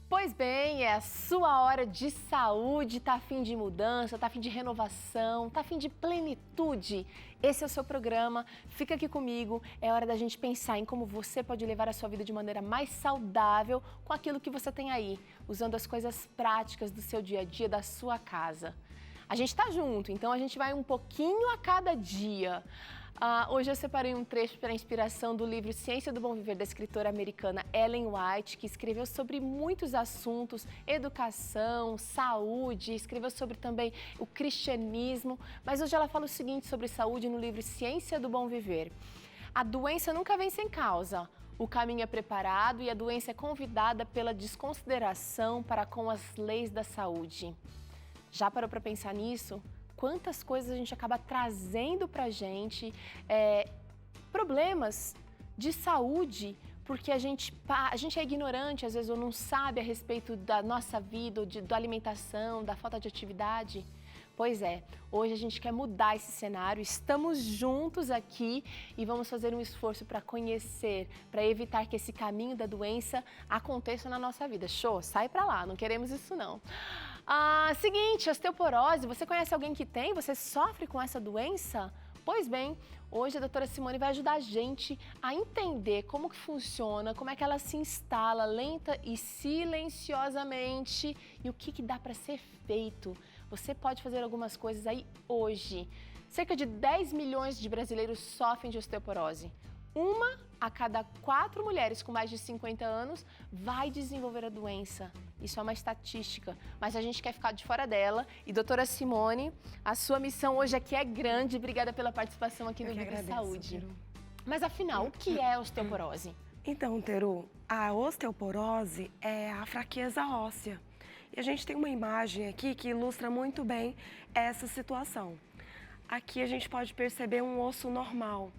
Pois bem, é a sua hora de saúde, tá a fim de mudança, tá a fim de renovação, tá a fim de plenitude. Esse é o seu programa, fica aqui comigo, é hora da gente pensar em como você pode levar a sua vida de maneira mais saudável com aquilo que você tem aí, usando as coisas práticas do seu dia a dia, da sua casa. A gente tá junto, então a gente vai um pouquinho a cada dia. Hoje eu separei um trecho para a inspiração do livro Ciência do Bom Viver, da escritora americana Ellen White, que escreveu sobre muitos assuntos, educação, saúde, escreveu sobre também o cristianismo, mas hoje ela fala o seguinte sobre saúde no livro Ciência do Bom Viver. A doença nunca vem sem causa. O caminho é preparado e a doença é convidada pela desconsideração para com as leis da saúde. Já parou para pensar nisso? Quantas coisas a gente acaba trazendo pra gente, problemas de saúde, porque a gente é ignorante, às vezes, ou não sabe a respeito da nossa vida, da alimentação, da falta de atividade. Pois é, hoje a gente quer mudar esse cenário, estamos juntos aqui e vamos fazer um esforço para conhecer, para evitar que esse caminho da doença aconteça na nossa vida. Show? Sai para lá, não queremos isso não. Seguinte, osteoporose, você conhece alguém que tem? Você sofre com essa doença? Pois bem, hoje a doutora Simone vai ajudar a gente a entender como que funciona, como é que ela se instala lenta e silenciosamente e o que dá para ser feito. Você pode fazer algumas coisas aí hoje. Cerca de 10 milhões de brasileiros sofrem de osteoporose. Uma a cada 4 mulheres com mais de 50 anos vai desenvolver a doença. Isso é uma estatística, mas a gente quer ficar de fora dela. E doutora Simone, a sua missão hoje aqui é grande. Obrigada pela participação aqui no Viva Saúde. Teru. Mas afinal, o que é osteoporose? Então, Teru, a osteoporose é a fraqueza óssea. E a gente tem uma imagem aqui que ilustra muito bem essa situação. Aqui a gente pode perceber um osso normal.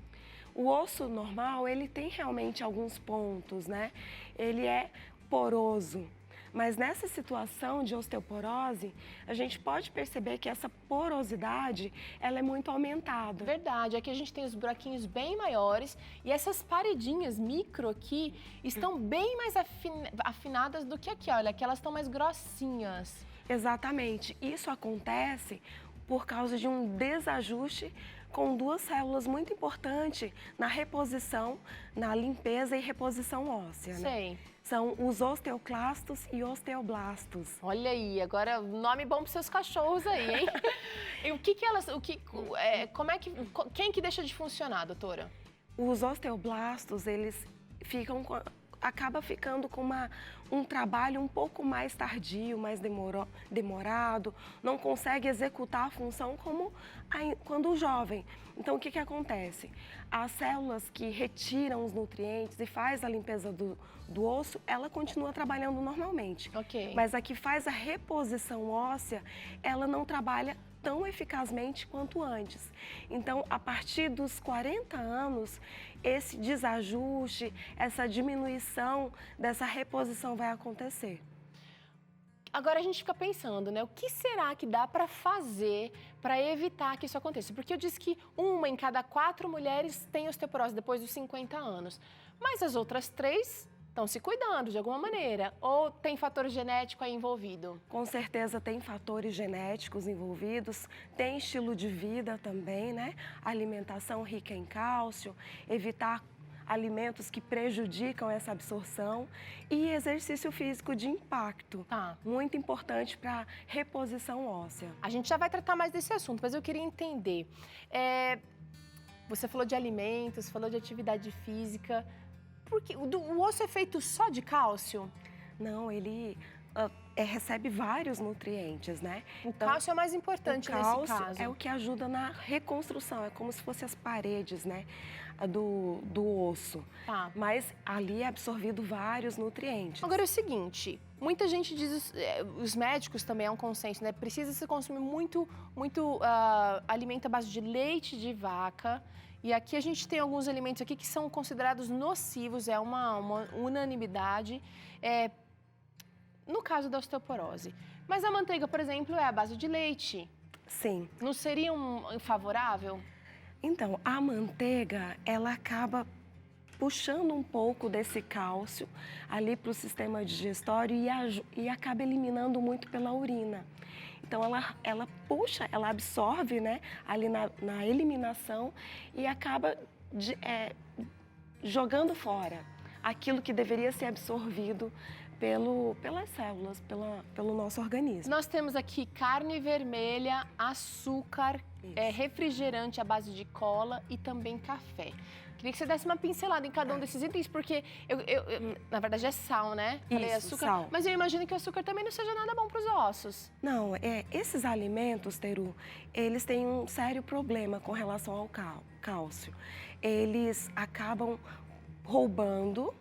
O osso normal, ele tem realmente alguns pontos, né? Ele é poroso. Mas nessa situação de osteoporose, a gente pode perceber que essa porosidade, ela é muito aumentada. Verdade, aqui a gente tem os buraquinhos bem maiores e essas paredinhas micro aqui estão bem mais afinadas do que aqui, olha, aqui elas estão mais grossinhas. Exatamente, isso acontece por causa de um desajuste com duas células muito importantes na reposição, na limpeza e reposição óssea, né? Sei. São os osteoclastos e osteoblastos. Olha aí, agora nome bom para os seus cachorros aí, hein? E quem que deixa de funcionar, doutora? Os osteoblastos, eles acaba ficando com um trabalho um pouco mais tardio, mais demorado, não consegue executar a função como quando jovem. Então, o que acontece? As células que retiram os nutrientes e faz a limpeza do osso, ela continua trabalhando normalmente. Ok. Mas a que faz a reposição óssea, ela não trabalha tão eficazmente quanto antes. Então, a partir dos 40 anos, esse desajuste, essa diminuição dessa reposição vai acontecer. Agora a gente fica pensando, né? O que será que dá para fazer para evitar que isso aconteça? Porque eu disse que 1 em cada 4 mulheres tem osteoporose depois dos 50 anos. Mas as outras 3 estão se cuidando de alguma maneira? Ou tem fator genético aí envolvido? Com certeza tem fatores genéticos envolvidos, tem estilo de vida também, né? Alimentação rica em cálcio, evitar alimentos que prejudicam essa absorção e exercício físico de impacto. Tá. Muito importante para reposição óssea. A gente já vai tratar mais desse assunto, mas eu queria entender. Você falou de alimentos, falou de atividade física. Porque o osso é feito só de cálcio? Não, ele recebe vários nutrientes, né? O cálcio é o mais importante nesse caso. O cálcio é o que ajuda na reconstrução, é como se fossem as paredes, né, do osso. Tá. Mas ali é absorvido vários nutrientes. Agora é o seguinte, muita gente diz, os médicos também é um consenso, né? Precisa se consumir muito alimento à base de leite de vaca. E aqui a gente tem alguns alimentos aqui que são considerados nocivos, é uma unanimidade, no caso da osteoporose. Mas a manteiga, por exemplo, é à base de leite. Sim. Não seria favorável? Então, a manteiga, ela acaba puxando um pouco desse cálcio ali para o sistema digestório e acaba eliminando muito pela urina. Então, ela puxa, ela absorve, né, ali na eliminação e acaba jogando fora aquilo que deveria ser absorvido pelas células, pelo nosso organismo. Nós temos aqui carne vermelha, açúcar, refrigerante à base de cola e também café. Queria que você desse uma pincelada em cada um desses itens, porque na verdade é sal, né? Falei açúcar, sal. mas eu imagino que o açúcar também não seja nada bom para os ossos. Não, esses alimentos, Teru, eles têm um sério problema com relação ao cálcio. Eles acabam roubando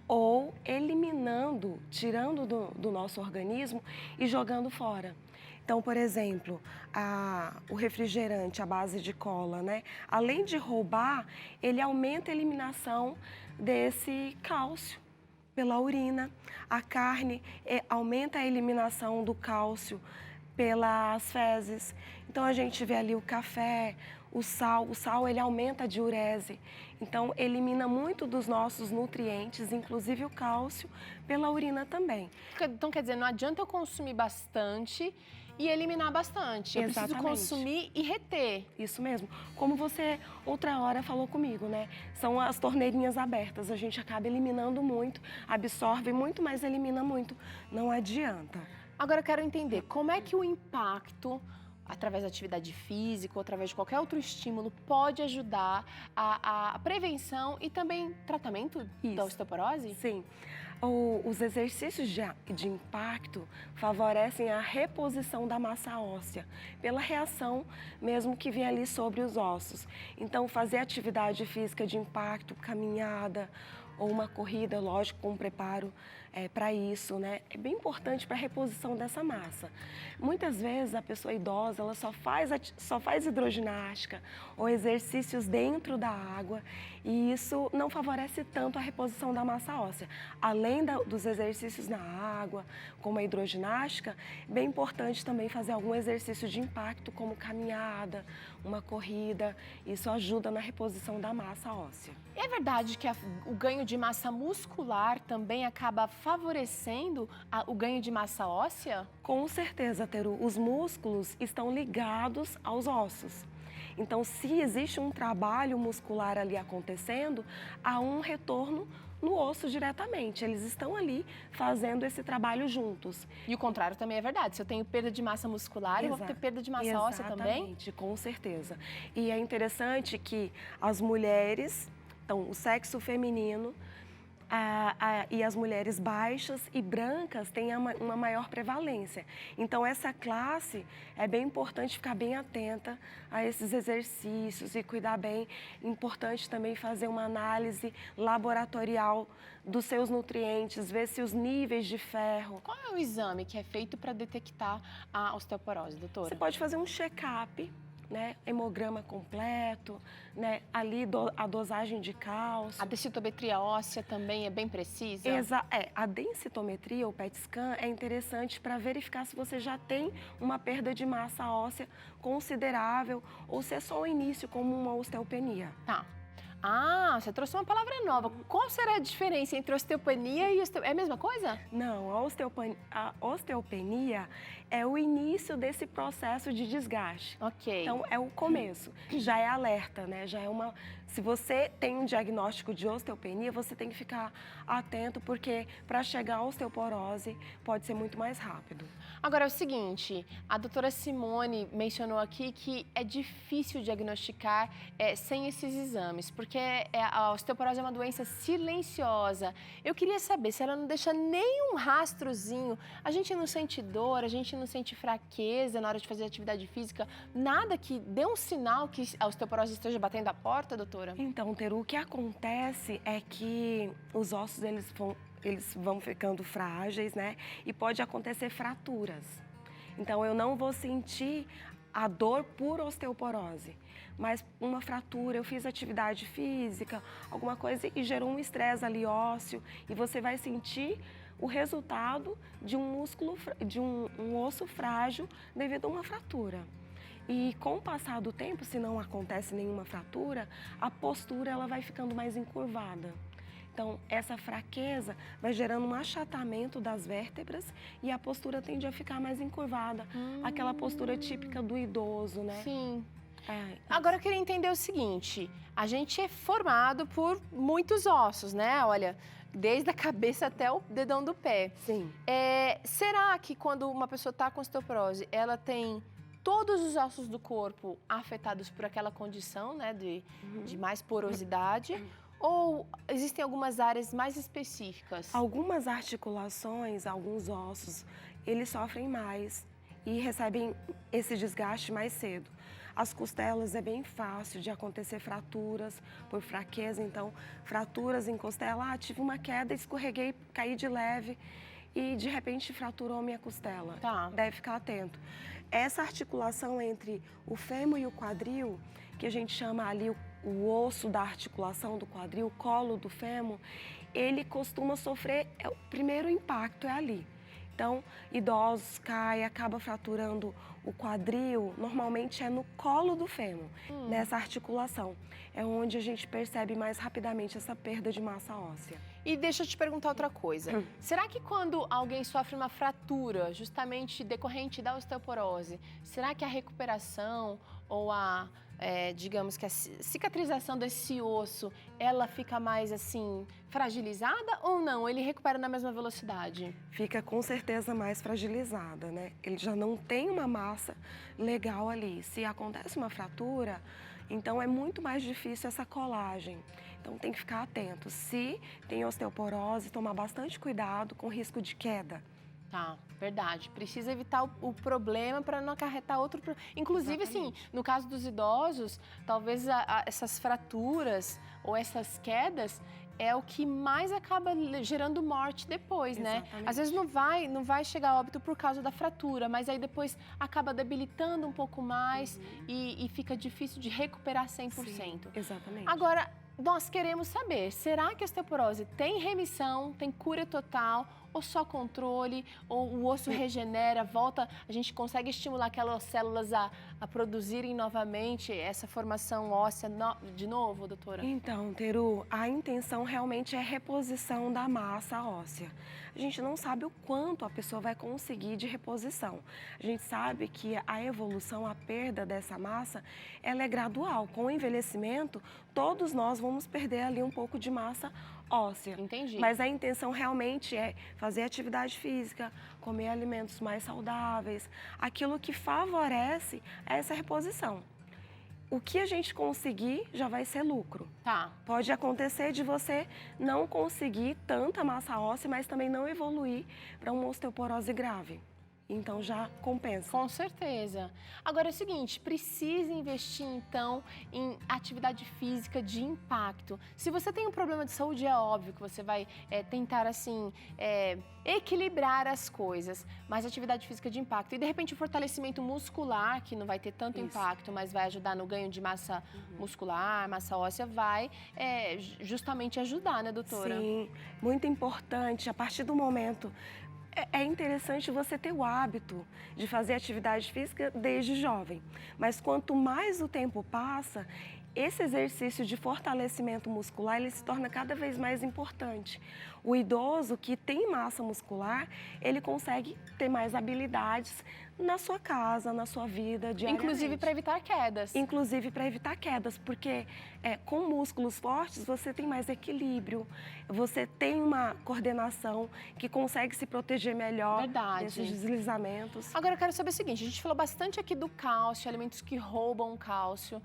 ou eliminando, tirando do nosso organismo e jogando fora. Então, por exemplo, o refrigerante à base de cola, né? Além de roubar, ele aumenta a eliminação desse cálcio pela urina. A carne aumenta a eliminação do cálcio pelas fezes. Então, a gente vê ali o café, o sal ele aumenta a diurese. Então, elimina muito dos nossos nutrientes, inclusive o cálcio, pela urina também. Então, quer dizer, não adianta eu consumir bastante e eliminar bastante. Eu preciso consumir e reter. Isso mesmo. Como você outra hora falou comigo, né? São as torneirinhas abertas. A gente acaba eliminando muito, absorve muito, mas elimina muito. Não adianta. Agora eu quero entender como é que o impacto, através da atividade física ou através de qualquer outro estímulo, pode ajudar a prevenção e também tratamento da osteoporose? Sim. Os exercícios de impacto favorecem a reposição da massa óssea, pela reação mesmo que vem ali sobre os ossos. Então, fazer atividade física de impacto, caminhada ou uma corrida, lógico, com preparo para isso, né? É bem importante para a reposição dessa massa. Muitas vezes a pessoa idosa, ela só faz hidroginástica ou exercícios dentro da água e isso não favorece tanto a reposição da massa óssea. Além dos exercícios na água, como a hidroginástica, é bem importante também fazer algum exercício de impacto, como caminhada, uma corrida. Isso ajuda na reposição da massa óssea. É verdade que o ganho de massa muscular também acaba favorecendo o ganho de massa óssea? Com certeza, Teru. Os músculos estão ligados aos ossos. Então, se existe um trabalho muscular ali acontecendo, há um retorno no osso diretamente. Eles estão ali fazendo esse trabalho juntos. E o contrário também é verdade. Se eu tenho perda de massa muscular, eu vou ter perda de massa óssea também? Exatamente, com certeza. E é interessante que as mulheres, então, o sexo feminino e as mulheres baixas e brancas têm uma maior prevalência. Então, essa classe é bem importante ficar bem atenta a esses exercícios e cuidar bem. Importante também fazer uma análise laboratorial dos seus nutrientes, ver se os níveis de ferro... Qual é o exame que é feito para detectar a osteoporose, doutora? Você pode fazer um check-up, né, hemograma completo, né, ali a dosagem de cálcio. A densitometria óssea também é bem precisa? A densitometria, ou PET scan, é interessante para verificar se você já tem uma perda de massa óssea considerável ou se é só o início, como uma osteopenia. Tá. Ah, você trouxe uma palavra nova. Qual será a diferença entre osteopenia e osteopenia? É a mesma coisa? Não, a osteopenia é o início desse processo de desgaste. Ok. Então, é o começo. Já é alerta, né? Já é uma... Se você tem um diagnóstico de osteopenia, você tem que ficar atento, porque para chegar à osteoporose pode ser muito mais rápido. Agora é o seguinte, a doutora Simone mencionou aqui que é difícil diagnosticar sem esses exames, porque a osteoporose é uma doença silenciosa. Eu queria saber se ela não deixa nenhum rastrozinho, a gente não sente dor, a gente não sente fraqueza na hora de fazer atividade física, nada que dê um sinal que a osteoporose esteja batendo a porta, doutora? Então, Teru, o que acontece é que os ossos, eles vão ficando frágeis, né? E pode acontecer fraturas. Então, eu não vou sentir a dor por osteoporose, mas uma fratura, eu fiz atividade física, alguma coisa e gerou um estresse ali ósseo e você vai sentir o resultado de um músculo, de um osso frágil devido a uma fratura. E com o passar do tempo, se não acontece nenhuma fratura, a postura ela vai ficando mais encurvada. Então, essa fraqueza vai gerando um achatamento das vértebras e a postura tende a ficar mais encurvada. Aquela postura típica do idoso, né? Sim. É, Agora eu queria entender o seguinte, a gente é formado por muitos ossos, né? Olha, desde a cabeça até o dedão do pé. sim. Será que quando uma pessoa está com osteoporose, ela tem todos os ossos do corpo afetados por aquela condição, né, de mais porosidade? Ou existem algumas áreas mais específicas? Algumas articulações, alguns ossos, eles sofrem mais e recebem esse desgaste mais cedo. As costelas é bem fácil de acontecer fraturas por fraqueza, então fraturas em costela, tive uma queda, escorreguei, caí de leve e de repente fraturou a minha costela. Tá. Deve ficar atento. Essa articulação entre o fêmur e o quadril, que a gente chama ali o osso da articulação do quadril, o colo do fêmur, ele costuma sofrer, o primeiro impacto é ali. Então, idosos caem, acaba fraturando o quadril, normalmente é no colo do fêmur, nessa articulação. É onde a gente percebe mais rapidamente essa perda de massa óssea. E deixa eu te perguntar outra coisa. Será que quando alguém sofre uma fratura, justamente decorrente da osteoporose, será que a recuperação ou digamos que a cicatrização desse osso, ela fica mais assim, fragilizada ou não? Ele recupera na mesma velocidade? Fica com certeza mais fragilizada, né? Ele já não tem uma massa legal ali. Se acontece uma fratura, então é muito mais difícil essa colagem. Então tem que ficar atento. Se tem osteoporose, tomar bastante cuidado com risco de queda. Tá, verdade. Precisa evitar o problema para não acarretar outro problema. Inclusive, assim, no caso dos idosos, talvez essas fraturas ou essas quedas é o que mais acaba gerando morte depois, né? Exatamente. Às vezes não vai chegar a óbito por causa da fratura, mas aí depois acaba debilitando um pouco mais e fica difícil de recuperar 100%. Sim, exatamente. Agora, nós queremos saber, será que a osteoporose tem remissão, tem cura total, ou só controle, ou o osso regenera, volta, a gente consegue estimular aquelas células a produzirem novamente essa formação óssea de novo, doutora? Então, Teru, a intenção realmente é reposição da massa óssea. A gente não sabe o quanto a pessoa vai conseguir de reposição. A gente sabe que a evolução, a perda dessa massa, ela é gradual. Com o envelhecimento, todos nós vamos perder ali um pouco de massa óssea. Entendi. Mas a intenção realmente é fazer atividade física, comer alimentos mais saudáveis, aquilo que favorece essa reposição. O que a gente conseguir já vai ser lucro. Tá. Pode acontecer de você não conseguir tanta massa óssea, mas também não evoluir para uma osteoporose grave. Então já compensa. Com certeza. Agora é o seguinte, precisa investir então em atividade física de impacto. Se você tem um problema de saúde, é óbvio que você vai tentar assim equilibrar as coisas, mas atividade física de impacto. E de repente o fortalecimento muscular, que não vai ter tanto impacto, mas vai ajudar no ganho de massa muscular, massa óssea, vai justamente ajudar, né, doutora? Sim, muito importante. A partir do momento... É interessante você ter o hábito de fazer atividade física desde jovem, mas quanto mais o tempo passa, esse exercício de fortalecimento muscular ele se torna cada vez mais importante. O idoso que tem massa muscular, ele consegue ter mais habilidades na sua casa, na sua vida diariamente. Inclusive para evitar quedas. Inclusive para evitar quedas, porque com músculos fortes você tem mais equilíbrio, você tem uma coordenação que consegue se proteger melhor desses deslizamentos. Agora eu quero saber o seguinte, a gente falou bastante aqui do cálcio, alimentos que roubam cálcio.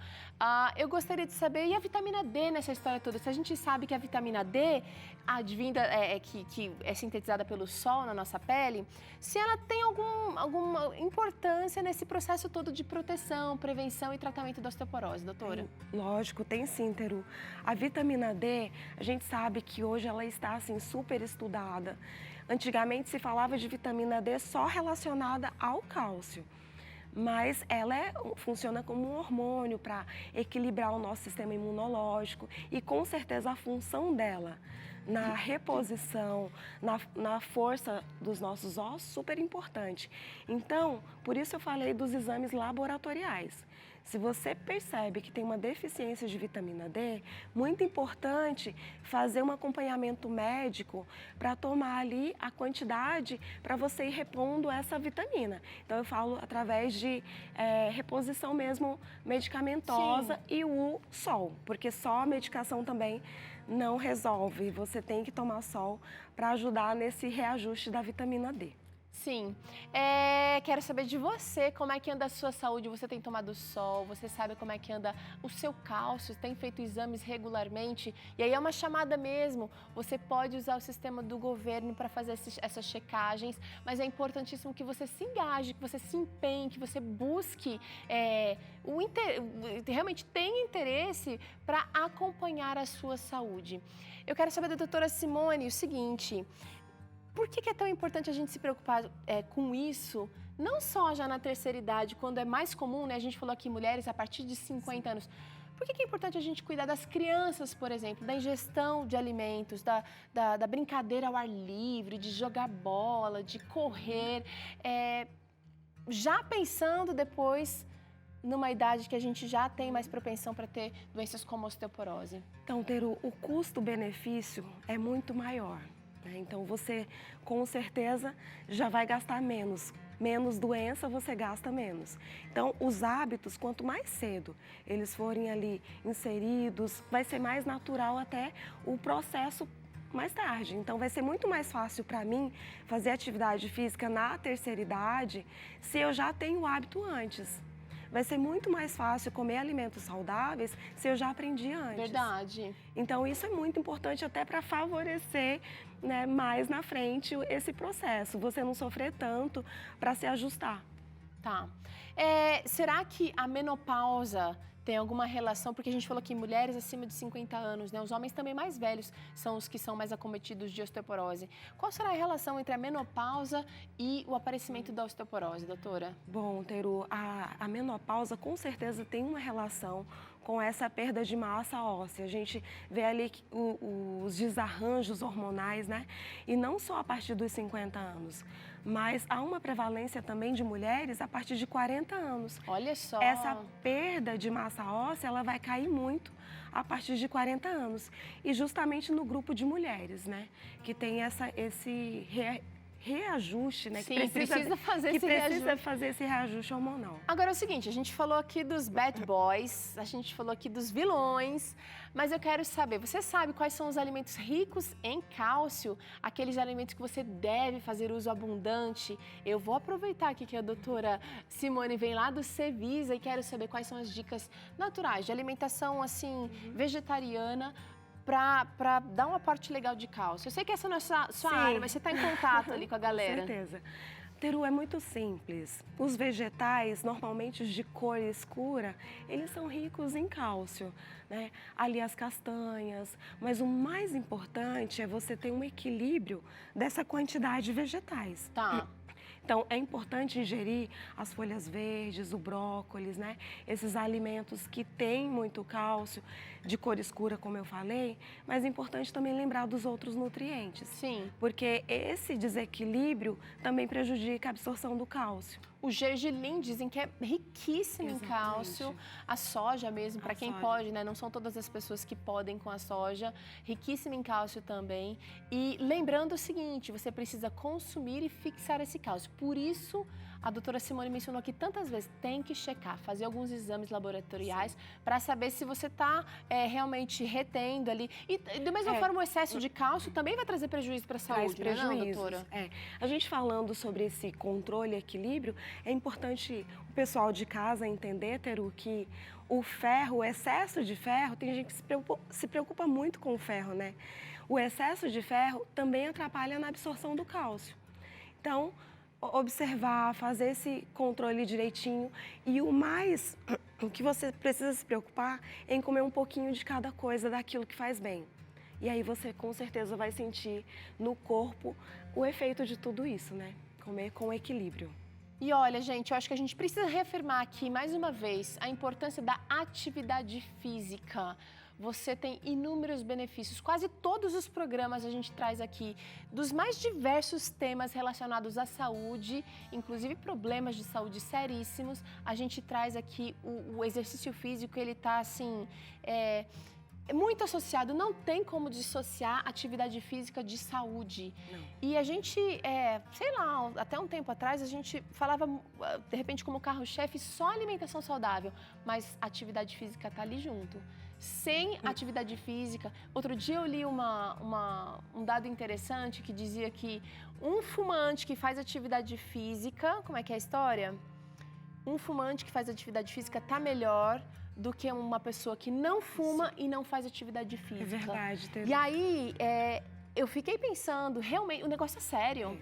Eu gostaria de saber, e a vitamina D nessa história toda? Se a gente sabe que a vitamina D, advinda, que é sintetizada pelo sol na nossa pele, se ela tem alguma importância nesse processo todo de proteção, prevenção e tratamento da osteoporose, doutora? Lógico, tem sim, Teru. A vitamina D, a gente sabe que hoje ela está assim super estudada. Antigamente se falava de vitamina D só relacionada ao cálcio. mas ela funciona como um hormônio para equilibrar o nosso sistema imunológico e com certeza a função dela na reposição, na força dos nossos ossos, super importante. Então, por isso eu falei dos exames laboratoriais. Se você percebe que tem uma deficiência de vitamina D, muito importante fazer um acompanhamento médico para tomar ali a quantidade para você ir repondo essa vitamina. Então, eu falo através de reposição mesmo medicamentosa. Sim. E o sol, porque só a medicação também não resolve. Você tem que tomar sol para ajudar nesse reajuste da vitamina D. Sim. Quero saber de você, como é que anda a sua saúde? Você tem tomado sol? Você sabe como é que anda o seu cálcio? Tem feito exames regularmente? E aí é uma chamada mesmo. Você pode usar o sistema do governo para fazer essas checagens, mas é importantíssimo que você se engaje, que você se empenhe, que você busque, realmente tenha interesse para acompanhar a sua saúde. Eu quero saber da doutora Simone o seguinte: por que é tão importante a gente se preocupar com isso, não só já na terceira idade, quando é mais comum, né? A gente falou aqui mulheres a partir de 50 anos. Por que é importante a gente cuidar das crianças, por exemplo, da ingestão de alimentos, da brincadeira ao ar livre, de jogar bola, de correr, já pensando depois numa idade que a gente já tem mais propensão para ter doenças como osteoporose? Então, o custo-benefício é muito maior. Então, você, com certeza, já vai gastar menos. Menos doença, você gasta menos. Então, os hábitos, quanto mais cedo eles forem ali inseridos, vai ser mais natural até o processo mais tarde. Então, vai ser muito mais fácil para mim fazer atividade física na terceira idade se eu já tenho o hábito antes. Vai ser muito mais fácil comer alimentos saudáveis se eu já aprendi antes. Verdade. Então, isso é muito importante até para favorecer, né, mais na frente esse processo. Você não sofrer tanto para se ajustar. Tá. Será que a menopausa tem alguma relação? Porque a gente falou que mulheres acima de 50 anos, né? Os homens também mais velhos são os que são mais acometidos de osteoporose. Qual será a relação entre a menopausa e o aparecimento da osteoporose, doutora? Bom, Teru, a menopausa com certeza tem uma relação com essa perda de massa óssea. A gente vê ali os desarranjos hormonais, né? E não só a partir dos 50 anos, mas há uma prevalência também de mulheres a partir de 40 anos. Olha só! Essa perda de massa óssea, ela vai cair muito a partir de 40 anos. E justamente no grupo de mulheres, né? Que tem esse reajuste, né? Sim, que precisa fazer esse reajuste hormonal. Agora é o seguinte, a gente falou aqui dos bad boys, a gente falou aqui dos vilões, mas eu quero saber, você sabe quais são os alimentos ricos em cálcio, aqueles alimentos que você deve fazer uso abundante? Eu vou aproveitar aqui que a doutora Simone vem lá do Cevisa e quero saber quais são as dicas naturais de alimentação, assim, vegetariana, para dar um aporte legal de cálcio. Eu sei que essa não é sua área, mas você está em contato ali com a galera. Com certeza. Teru, é muito simples. Os vegetais, normalmente os de cor escura, eles são ricos em cálcio, né? Ali as castanhas, mas o mais importante é você ter um equilíbrio dessa quantidade de vegetais. Tá. Então, é importante ingerir as folhas verdes, o brócolis, né? Esses alimentos que têm muito cálcio, de cor escura, como eu falei, mas é importante também lembrar dos outros nutrientes. Sim. Porque esse desequilíbrio também prejudica a absorção do cálcio. O gergelim dizem que é riquíssimo em cálcio. A soja mesmo, para quem pode, né? Não são todas as pessoas que podem com a soja. Riquíssimo em cálcio também. E lembrando o seguinte, você precisa consumir e fixar esse cálcio. Por isso, a doutora Simone mencionou aqui tantas vezes, tem que checar, fazer alguns exames laboratoriais para saber se você está realmente retendo ali. E da mesma forma, o excesso de cálcio também vai trazer prejuízo para a saúde, não, doutora? A gente falando sobre esse controle e equilíbrio, é importante o pessoal de casa entender, Teru, que o ferro, o excesso de ferro, tem gente que se preocupa muito com o ferro, né? O excesso de ferro também atrapalha na absorção do cálcio. Então, observar, fazer esse controle direitinho e o que você precisa se preocupar é em comer um pouquinho de cada coisa daquilo que faz bem. E aí você com certeza vai sentir no corpo o efeito de tudo isso, né? Comer com equilíbrio. E olha, gente, eu acho que a gente precisa reafirmar aqui, mais uma vez, a importância da atividade física. Você tem inúmeros benefícios. Quase todos os programas a gente traz aqui dos mais diversos temas relacionados à saúde, inclusive problemas de saúde seríssimos. A gente traz aqui o exercício físico, ele está assim... é muito associado, não tem como dissociar atividade física de saúde. Não. E a gente, sei lá, até um tempo atrás a gente falava, de repente, como carro-chefe, só alimentação saudável, mas atividade física tá ali junto. Sem atividade física, outro dia eu li um dado interessante que dizia que um fumante que faz atividade física, como é que é a história? Um fumante que faz atividade física tá melhor do que uma pessoa que não fuma e não faz atividade física. É verdade. E aí, eu fiquei pensando, realmente, o negócio é sério.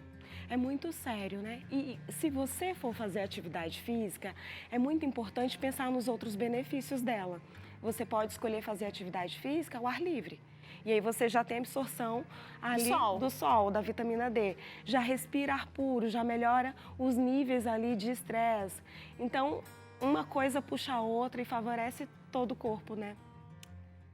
É muito sério, né? E se você for fazer atividade física, é muito importante pensar nos outros benefícios dela. Você pode escolher fazer atividade física ao ar livre. E aí você já tem absorção ali do sol, da vitamina D. Já respira ar puro, já melhora os níveis ali de estresse. Então, uma coisa puxa a outra e favorece todo o corpo, né?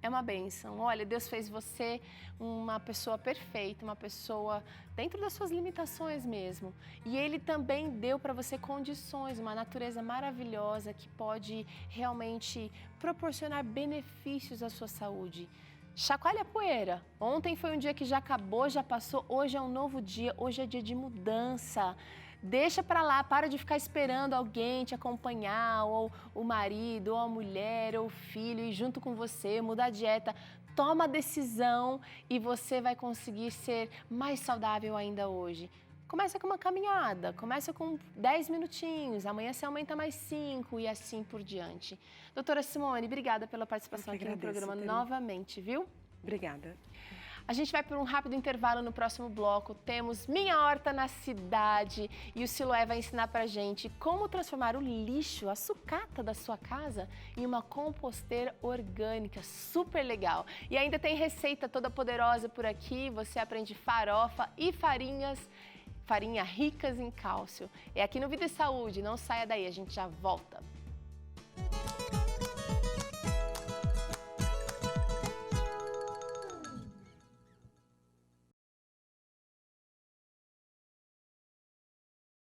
É uma bênção. Olha, Deus fez você uma pessoa perfeita, uma pessoa dentro das suas limitações mesmo. E Ele também deu para você condições, uma natureza maravilhosa que pode realmente proporcionar benefícios à sua saúde. Chacoalha a poeira. Ontem foi um dia que já acabou, já passou. Hoje é um novo dia, hoje é dia de mudança. Deixa pra lá, para de ficar esperando alguém te acompanhar, ou o marido, ou a mulher, ou o filho, ir junto com você, mudar a dieta. Toma a decisão e você vai conseguir ser mais saudável ainda hoje. Começa com uma caminhada, começa com 10 minutinhos, amanhã você aumenta mais 5 e assim por diante. Doutora Simone, obrigada pela participação aqui no programa novamente, viu? Obrigada. A gente vai por um rápido intervalo no próximo bloco. Temos Minha Horta na Cidade e o Siloé vai ensinar pra gente como transformar o lixo, a sucata da sua casa, em uma composteira orgânica. Super legal. E ainda tem receita toda poderosa por aqui. Você aprende farofa e farinha ricas em cálcio. É aqui no Vida e Saúde. Não saia daí, a gente já volta.